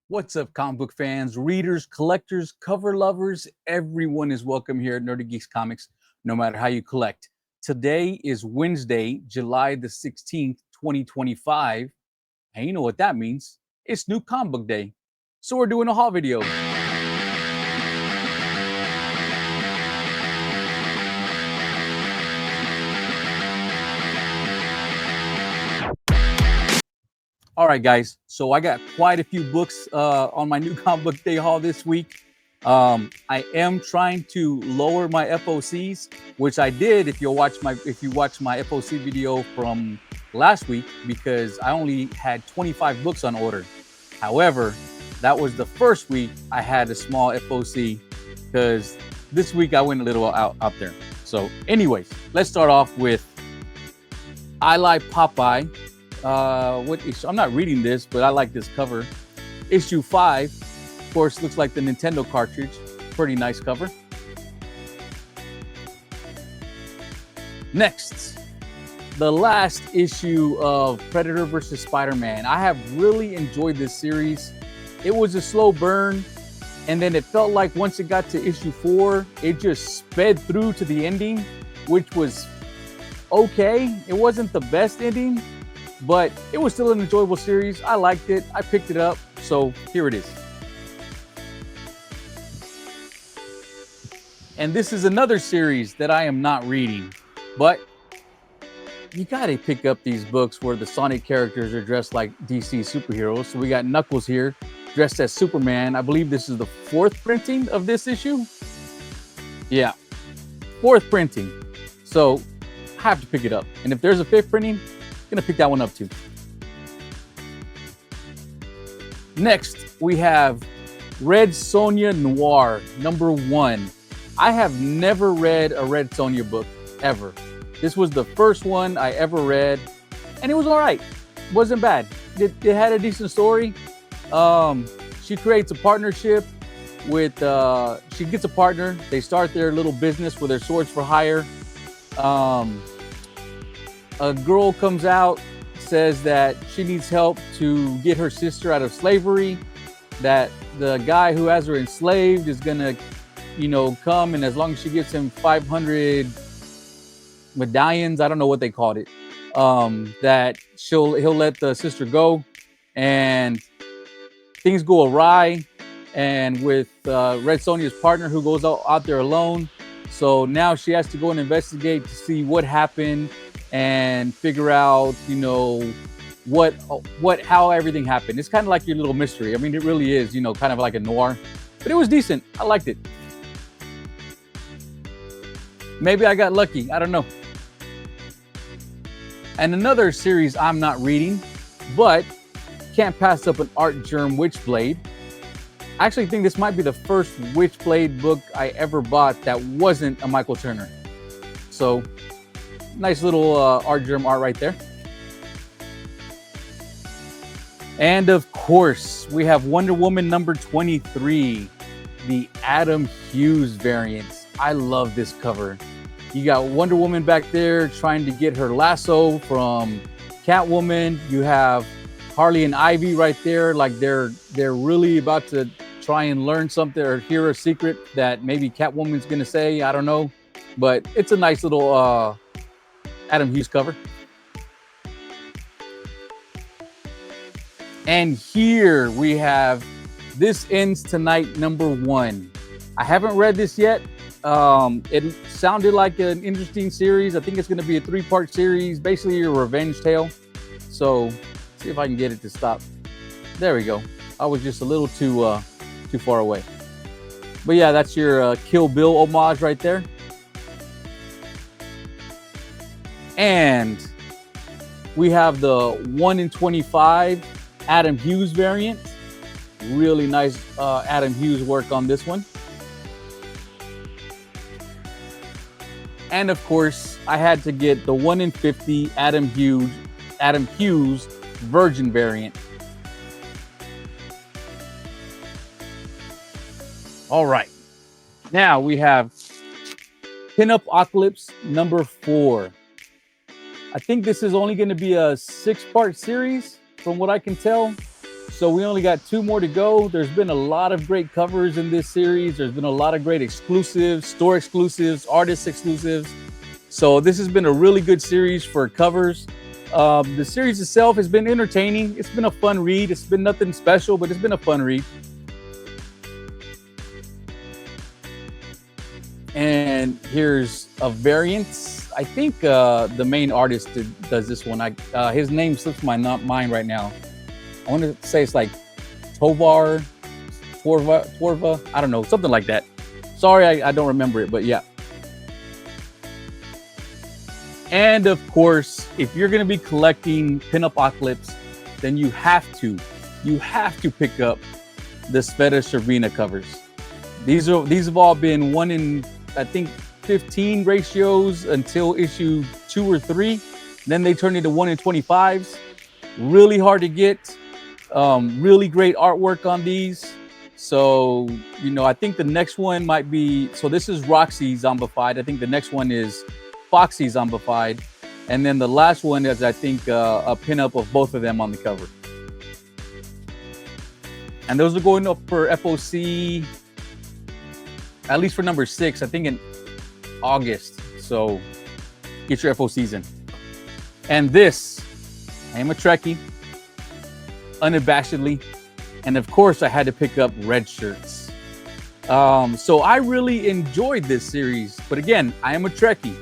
What's up, comic book fans, readers, collectors, cover lovers? Everyone is welcome here at NerdyGeeks Comics, no matter how you collect. Today is Wednesday, July the 16th, 2025. And you know what that means? It's New Comic Book Day. So we're doing a haul video. All right, guys. So I got quite a few books on my New Comic Book Day haul this week. I am trying to lower my FOCs, which I did if you watch my FOC video from last week, because I only had 25 books on order. However, that was the first week I had a small FOC, because this week I went a little out there. So anyways, let's start off with I Like Popeye. What issue? I'm not reading this, but I like this cover. Issue 5, of course, looks like the Nintendo cartridge. Pretty nice cover. Next, the last issue of Predator vs. Spider-Man. I have really enjoyed this series. It was a slow burn, and then it felt like once it got to issue 4, it just sped through to the ending, which was okay. It wasn't the best ending, but it was still an enjoyable series. I liked it. I picked it up. So here it is. And this is another series that I am not reading, but you got to pick up these books where the Sonic characters are dressed like DC superheroes. So we got Knuckles here dressed as Superman. I believe this is the 4th printing of this issue. Yeah, 4th printing. So I have to pick it up. And if there's a 5th printing, gonna pick that one up too. Next, we have Red Sonja Noir #1. I have never read a Red Sonja book ever. This was the first one I ever read, and it was all right. It wasn't bad. It had a decent story. She creates a partnership with. She gets a partner. They start their little business with their swords for hire. A girl comes out, says that she needs help to get her sister out of slavery, that the guy who has her enslaved is gonna, come, and as long as she gives him 500 medallions, I don't know what they called it, that he'll let the sister go, and things go awry, and with Red Sonja's partner who goes out there alone, so now she has to go and investigate to see what happened and figure out, how everything happened. It's kind of like your little mystery. I mean, it really is, kind of like a noir, but it was decent. I liked it. Maybe I got lucky. I don't know. And another series I'm not reading, but can't pass up an Art Germ Witchblade. I actually think this might be the first Witchblade book I ever bought that wasn't a Michael Turner. So nice little Art Germ art right there. And of course, we have Wonder Woman #23, the Adam Hughes variant. I love this cover. You got Wonder Woman back there trying to get her lasso from Catwoman. You have Harley and Ivy right there, like they're really about to try and learn something or hear a secret that maybe Catwoman's gonna say. I don't know, but it's a nice little Adam Hughes cover. And here we have This Ends Tonight #1. I haven't read this yet. It sounded like an interesting series. I think it's going to be a 3-part series, basically a revenge tale. So see if I can get it to stop. There we go. I was just a little too far away. But yeah, that's your Kill Bill homage right there. And we have the 1 in 25 Adam Hughes variant. Really nice Adam Hughes work on this one. And of course, I had to get the 1 in 50 Adam Hughes Virgin variant. All right. Now we have Pinupocalypse #4. I think this is only going to be a 6-part series from what I can tell. So we only got 2 more to go. There's been a lot of great covers in this series. There's been a lot of great exclusives, store exclusives, artist exclusives. So this has been a really good series for covers. The series itself has been entertaining. It's been a fun read. It's been nothing special, but it's been a fun read. And here's a variant. I think the main artist does this one. His name slips my mind right now. I want to say it's like Torva, I don't know, something like that. Sorry, I don't remember it, but yeah. And of course, if you're going to be collecting Pinupocalypse, then you have to pick up the Sveta Cervina covers. These have all been 1 in, I think, 15 ratios until issue 2 or 3. Then they turn into 1 in 25s. Really hard to get. Really great artwork on these. So, I think the next one might be, so this is Roxy Zombified. I think the next one is Foxy Zombified. And then the last one is, I think, a pinup of both of them on the cover. And those are going up for FOC, at least for number 6, I think in August. So get your FOCs in. And this, I am a Trekkie, unabashedly. And of course, I had to pick up red shirts. So I really enjoyed this series. But again, I am a Trekkie.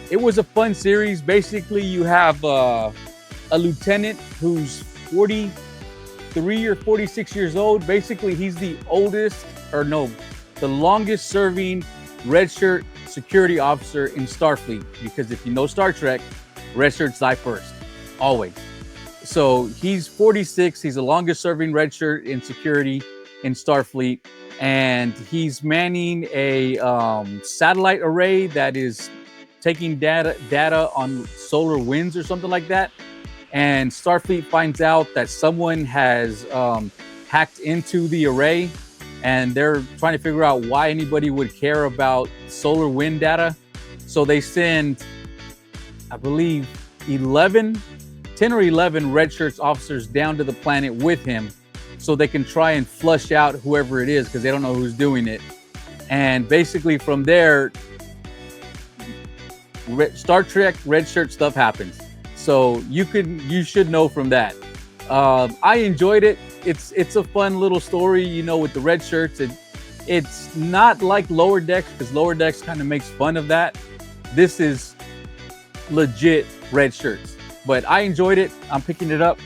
It was a fun series. Basically, you have a lieutenant who's 43 or 46 years old. Basically, he's the oldest, the longest serving red shirt security officer in Starfleet. Because if you know Star Trek, red shirts die first, always. So he's 46. He's the longest serving red shirt in security in Starfleet. And he's manning a satellite array that is taking data on solar winds or something like that. And Starfleet finds out that someone has hacked into the array, and they're trying to figure out why anybody would care about solar wind data. So they send, I believe, 10 or 11 red shirts officers down to the planet with him so they can try and flush out whoever it is, because they don't know who's doing it. And basically from there, Star Trek red shirt stuff happens. So you should know from that. I enjoyed it. It's a fun little story, with the red shirts. It's not like Lower Decks, because Lower Decks kind of makes fun of that. This is legit red shirts. But I enjoyed it. I'm picking it up.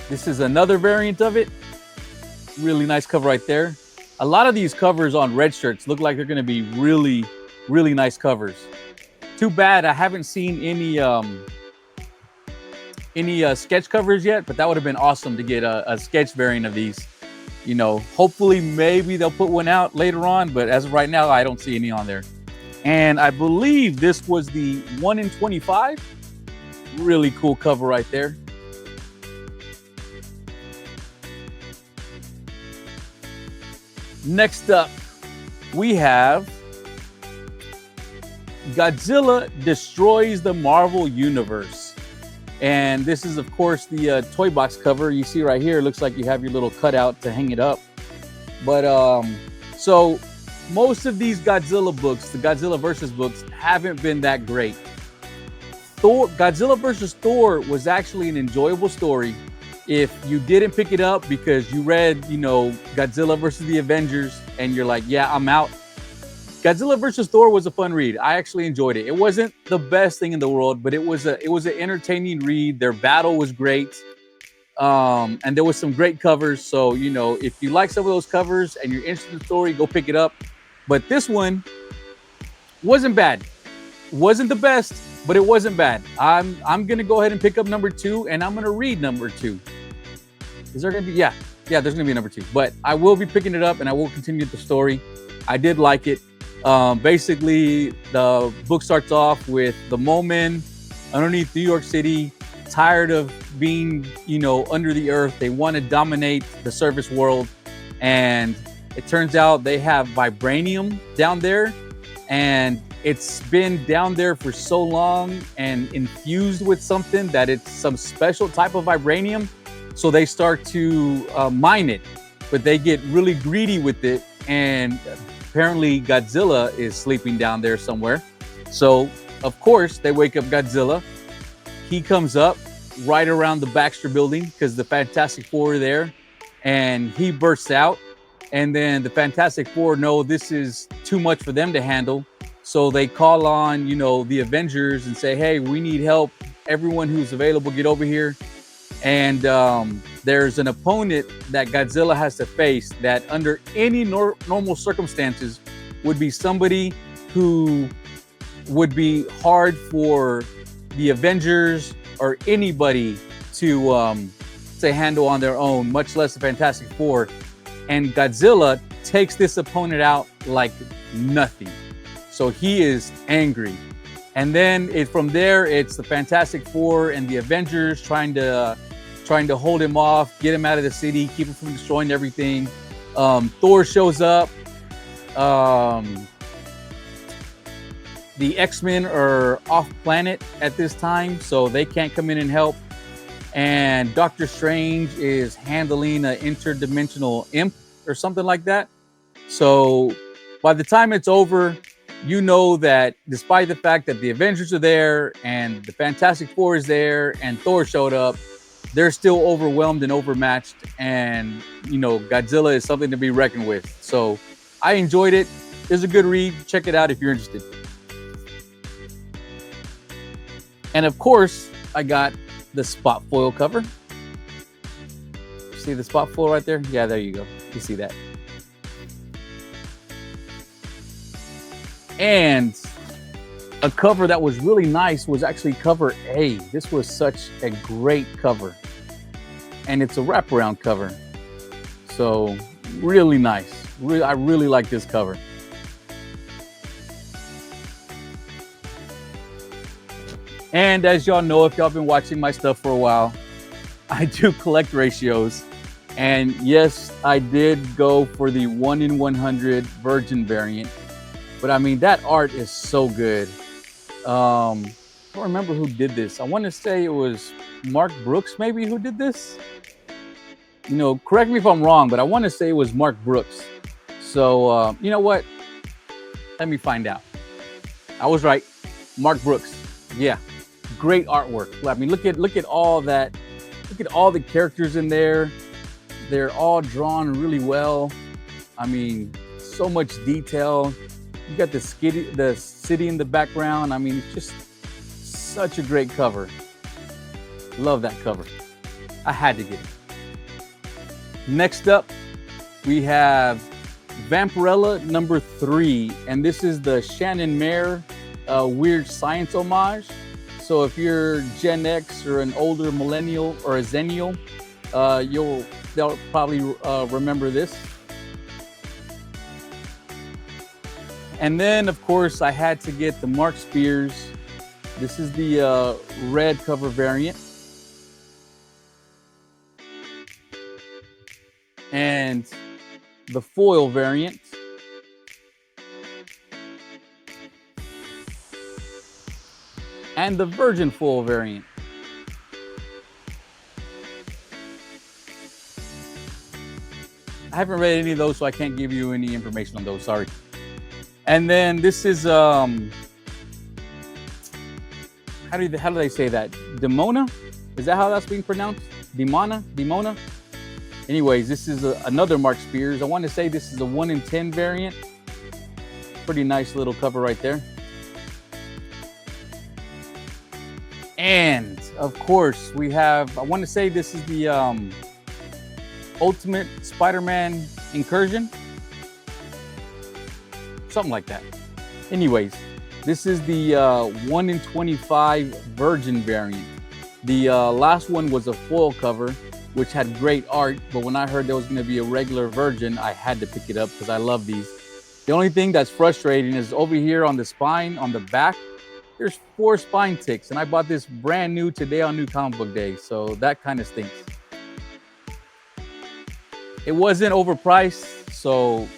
This is another variant of it. Really nice cover right there. A lot of these covers on red shirts look like they're going to be really, really nice covers. Too bad I haven't seen any sketch covers yet, but that would have been awesome to get a sketch variant of these. Hopefully maybe they'll put one out later on, but as of right now, I don't see any on there. And I believe this was the 1 in 25. Really cool cover right there. Next up, we have Godzilla Destroys the Marvel Universe. And this is, of course, the toy box cover you see right here. It looks like you have your little cutout to hang it up. But so most of these Godzilla books, the Godzilla versus books, haven't been that great. Godzilla versus Thor was actually an enjoyable story if you didn't pick it up because you read, Godzilla versus the Avengers and you're like, yeah, I'm out. Godzilla versus Thor was a fun read. I actually enjoyed it. It wasn't the best thing in the world, but it was an entertaining read. Their battle was great. And there was some great covers. So, if you like some of those covers and you're interested in the story, go pick it up. But this one wasn't bad. Wasn't the best, but it wasn't bad. I'm going to go ahead and pick up number 2, and I'm going to read number 2. Is there going to be? Yeah, there's going to be number 2. But I will be picking it up, and I will continue the story. I did like it. Basically, the book starts off with the Momen underneath New York City, tired of being, under the earth. They want to dominate the surface world. And it turns out they have vibranium down there. And it's been down there for so long and infused with something that it's some special type of vibranium. So they start to mine it, but they get really greedy with it. And apparently Godzilla is sleeping down there somewhere. So of course they wake up Godzilla. He comes up right around the Baxter building because the Fantastic Four are there, and he bursts out. And then the Fantastic Four know this is too much for them to handle. So they call on, the Avengers and say, hey, we need help. Everyone who's available, get over here. And there's an opponent that Godzilla has to face that under any normal circumstances would be somebody who would be hard for the Avengers or anybody to handle on their own, much less the Fantastic Four. And Godzilla takes this opponent out like nothing. So he is angry. And then from there, it's the Fantastic Four and the Avengers trying to hold him off, get him out of the city, keep him from destroying everything. Thor shows up. The X-Men are off planet at this time, so they can't come in and help. And Doctor Strange is handling an interdimensional imp or something like that. So by the time it's over, you know that despite the fact that the Avengers are there and the Fantastic Four is there and Thor showed up, they're still overwhelmed and overmatched. And, Godzilla is something to be reckoned with. So I enjoyed it. It's a good read. Check it out if you're interested. And of course, I got the spot foil cover. See the spot foil right there? Yeah, there you go. You see that. And a cover that was really nice was actually cover A. This was such a great cover. And it's a wraparound cover. So really nice. I really like this cover. And as y'all know, if y'all been watching my stuff for a while, I do collect ratios. And yes, I did go for the 1 in 100 virgin variant. But I mean, that art is so good. I don't remember who did this. I want to say it was Mark Brooks, maybe, who did this. Correct me if I'm wrong, but I want to say it was Mark Brooks. So, you know what? Let me find out. I was right. Mark Brooks. Yeah. Great artwork. I mean, look at all that. Look at all the characters in there. They're all drawn really well. I mean, so much detail. You got the city in the background. I mean, it's just such a great cover. Love that cover. I had to get it. Next up, we have Vampirella number 3, and this is the Shannon Mayer Weird Science homage. So if you're Gen X or an older millennial or a zennial, they'll probably remember this. And then, of course, I had to get the Mark Spears. This is the red cover variant. And the foil variant. And the virgin foil variant. I haven't read any of those, so I can't give you any information on those, sorry. And then this is, how do they say that? Demona? Is that how that's being pronounced? Demona? Anyways, this is another Mark Spears. I want to say this is a 1 in 10 variant. Pretty nice little cover right there. And of course we have, I want to say this is the Ultimate Spider-Man Incursion. Something like that. Anyways, this is the 1 in 25 virgin variant. The last one was a foil cover, which had great art, but when I heard there was going to be a regular virgin, I had to pick it up because I love these. The only thing that's frustrating is over here on the spine, on the back, there's 4 spine ticks, and I bought this brand new today on New Comic Book Day, so that kind of stinks. It wasn't overpriced, so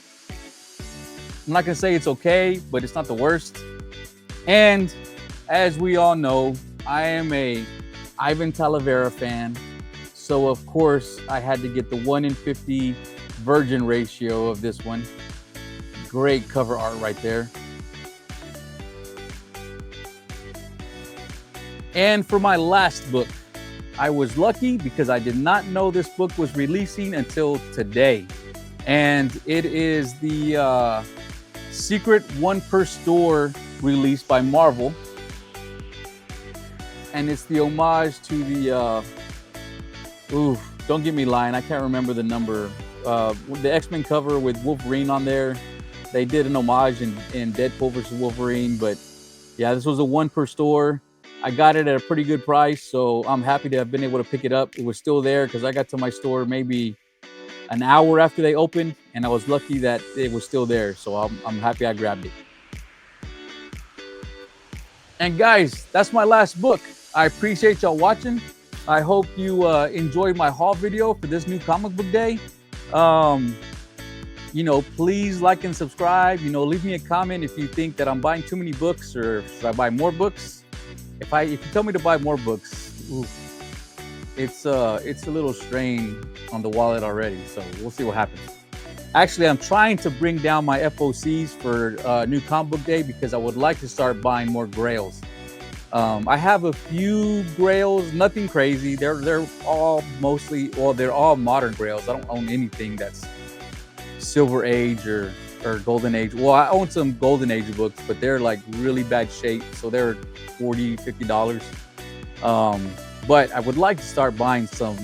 I'm not gonna say it's okay, but it's not the worst. And as we all know, I am a Ivan Talavera fan. So of course I had to get the 1 in 50 virgin ratio of this one. Great cover art right there. And for my last book, I was lucky because I did not know this book was releasing until today. And it is the Secret One Per Store release by Marvel. And it's the homage to the, don't get me lying, I can't remember the number. The X-Men cover with Wolverine on there. They did an homage in Deadpool vs. Wolverine, but yeah, this was a 1 per store. I got it at a pretty good price, so I'm happy to have been able to pick it up. It was still there because I got to my store maybe an hour after they opened, and I was lucky that it was still there. So I'm happy I grabbed it. And guys, that's my last book. I appreciate y'all watching. I hope you enjoyed my haul video for this new comic book day. Please like and subscribe. Leave me a comment if you think that I'm buying too many books or should I buy more books. If you tell me to buy more books, it's a little strain on the wallet already. So we'll see what happens. Actually, I'm trying to bring down my FOCs for new comic book day because I would like to start buying more grails. I have a few grails, nothing crazy. They're all they're all modern grails. I don't own anything that's Silver Age or Golden Age. Well, I own some Golden Age books, but they're like really bad shape, so they're $40, $50. But I would like to start buying some,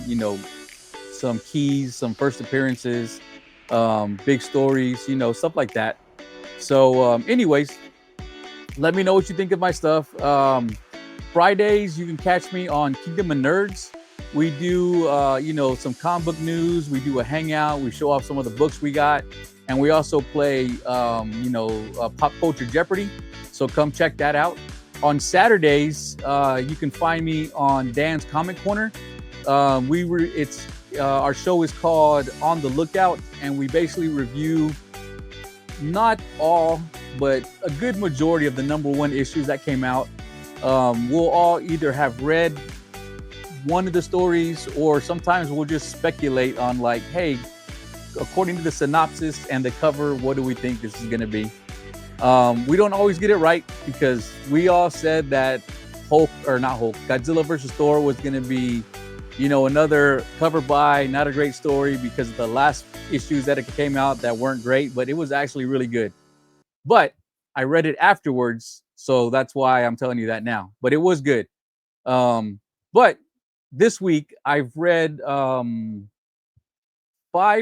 some keys, some first appearances, big stories, stuff like that. So anyways, let me know what you think of my stuff. Fridays, you can catch me on Kingdom of Nerds. We do, some comic book news. We do a hangout. We show off some of the books we got. And we also play, Pop Culture Jeopardy. So come check that out. On Saturdays, you can find me on Dan's Comic Corner. Our show is called On the Lookout. And we basically review not all, but a good majority of the #1 issues that came out. We'll all either have read one of the stories, or sometimes we'll just speculate on like, hey, according to the synopsis and the cover, what do we think this is going to be? We don't always get it right because we all said that Godzilla versus Thor was going to be, another cover by, not a great story because of the last issues that it came out that weren't great, but it was actually really good. But I read it afterwards, so that's why I'm telling you that now. But it was good. But this week I've read 5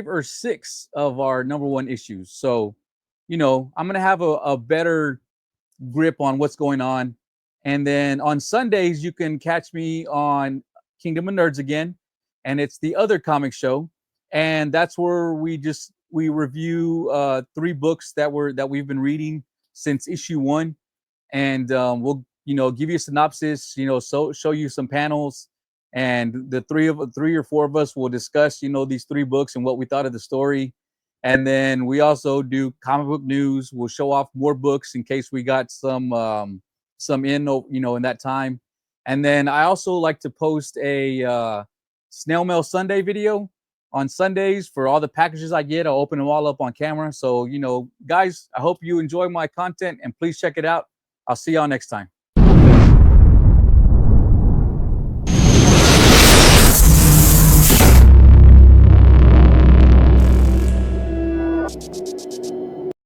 or 6 of our #1 issues. So, I'm gonna have a better grip on what's going on. And then on Sundays, you can catch me on Kingdom of Nerds again, and it's the other comic show, and that's where we review 3 books that we've been reading since issue 1, and we'll give you a synopsis, show you some panels, and the 3 or 4 of us will discuss these 3 books and what we thought of the story. And then we also do comic book news. We'll show off more books in case we got some in that time. And then I also like to post a snail mail Sunday video on Sundays for all the packages I get. I'll open them all up on camera. So, guys, I hope you enjoy my content and please check it out. I'll see y'all next time.